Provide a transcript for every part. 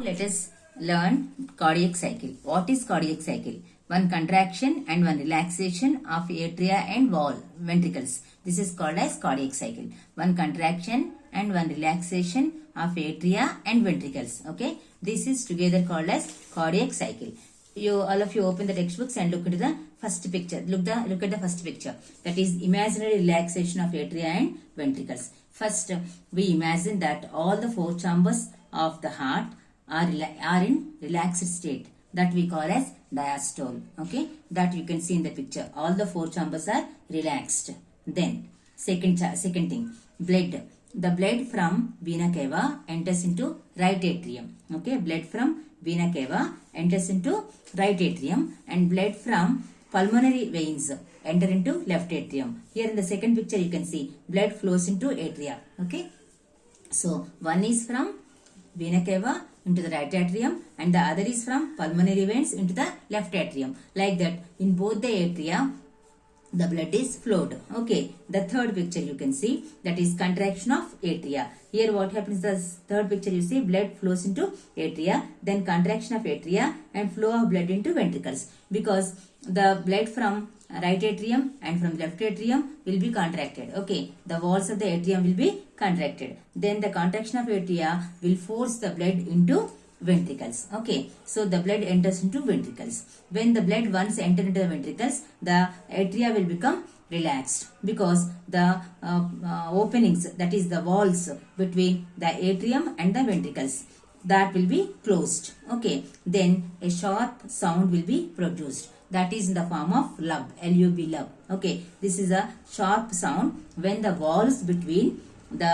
Let us learn cardiac cycle. What is cardiac cycle? One contraction and one relaxation of atria and wall ventricles. This is called as cardiac cycle. One contraction and one relaxation of atria and ventricles. Okay, this is together called as cardiac cycle. All of you open the textbooks and look into the first picture. Look at the first picture. That is imaginary relaxation of atria and ventricles. First, we imagine that all the four chambers of the heart are in relaxed state, that we call as diastole. Okay, that you can see in the picture. All the four chambers are relaxed. Then second thing, blood. The blood from vena cava enters into right atrium. Okay, blood from vena cava enters into right atrium, and blood from pulmonary veins enter into left atrium. Here in the second picture you can see blood flows into atria. Okay, so one is from vena cava into the right atrium and the other is from pulmonary veins into the left atrium. Like that, in both the atria the blood is flowed. Okay, the third picture you can see, that is contraction of atria. Here what happens, the third picture you see blood flows into atria, then contraction of atria and flow of blood into ventricles, because the blood from right atrium and from left atrium will be contracted. Okay, the walls of the atrium will be contracted. Then the contraction of atria will force the blood into ventricles. Okay, so the blood enters into ventricles. When the blood once enter into the ventricles, the atria will become relaxed, because the openings, that is the walls between the atrium and the ventricles, that will be closed. Okay, then a sharp sound will be produced, that is in the form of lub, L-U-B, lub. Okay, this is a sharp sound when the walls between the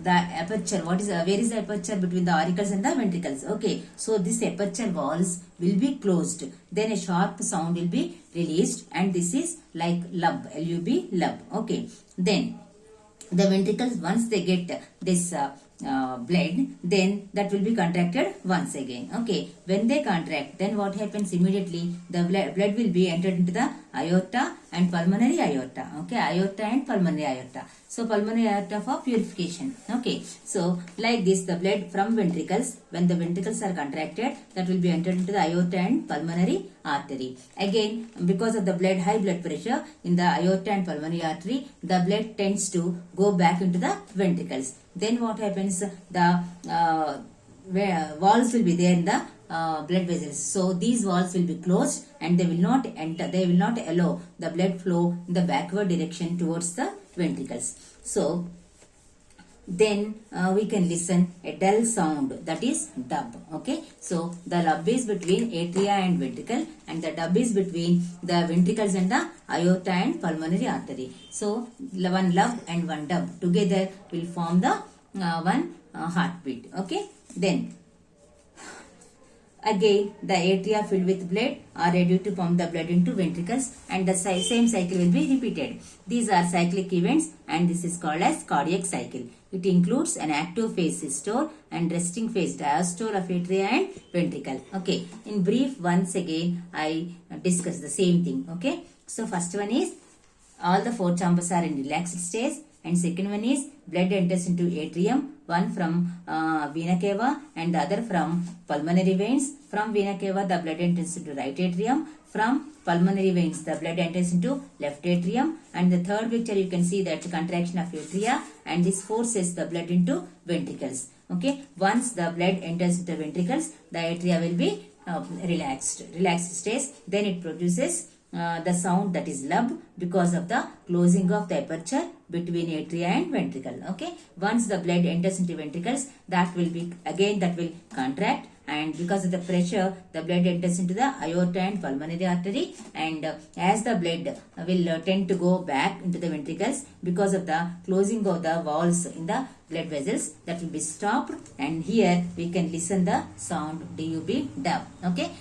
aperture, where is the aperture between the auricles and the ventricles? Okay, so this aperture walls will be closed, then a sharp sound will be released, and this is like lub, L-U-B, lub. Okay, then the ventricles, once they get this blood, then that will be contracted once again. Okay, when they contract, then what happens immediately, the blood will be entered into the aorta and pulmonary aorta. Okay, aorta and pulmonary aorta. So pulmonary aorta for purification. Okay, so like this, the blood from ventricles, when the ventricles are contracted, that will be entered into the aorta and pulmonary artery. Again, because of the high blood pressure in the aorta and pulmonary artery, the blood tends to go back into the ventricles. Then what happens, the walls will be there in the blood vessels. So these walls will be closed and they will not enter, they will not allow the blood flow in the backward direction towards the ventricles. So then we can listen a dull sound, that is dub. Okay, so the lub is between atria and ventricle, and the dub is between the ventricles and the aorta and pulmonary artery. So one lub and one dub together will form the one heartbeat. Okay, then again the atria filled with blood are ready to pump the blood into ventricles, and the same cycle will be repeated. These are cyclic events, and this is called as cardiac cycle. It includes an active phase systole and resting phase diastole of atria and ventricle. Okay, in brief, once again I discuss the same thing. Okay, so first one is all the four chambers are in relaxed state, and second one is blood enters into atrium, one from vena cava and the other from pulmonary veins. From vena cava the blood enters into right atrium, from pulmonary veins the blood enters into left atrium, and the third picture you can see that contraction of atria, and this forces the blood into ventricles. Okay, once the blood enters into ventricles, the atria will be relaxed state, then it produces the sound, that is lub, because of the closing of the aperture between atria and ventricle. Okay, once the blood enters into ventricles, that will contract, and because of the pressure the blood enters into the aorta and pulmonary artery, and as the blood will tend to go back into the ventricles, because of the closing of the walls in the blood vessels, that will be stopped, and here we can listen the sound dub, dub. Okay,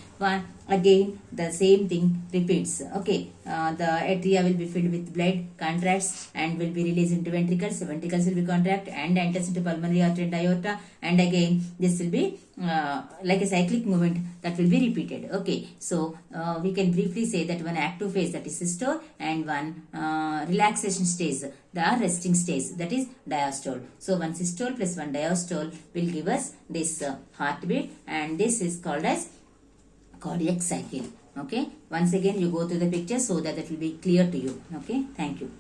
again the same thing repeats. Okay, the atria will be filled with blood, contracts and will be released into ventricles. The ventricles will be contract and enters into pulmonary artery and aorta, and again this will be like a cyclic movement that will be repeated. Okay, so we can briefly say that one active phase, that is systole, and one relaxation stage, the resting stage, that is diastole. So one systole plus one diastole will give us this heartbeat, and this is called as cardiac cycle. Okay, once again you go through the picture so that it will be clear to you. Okay, thank you.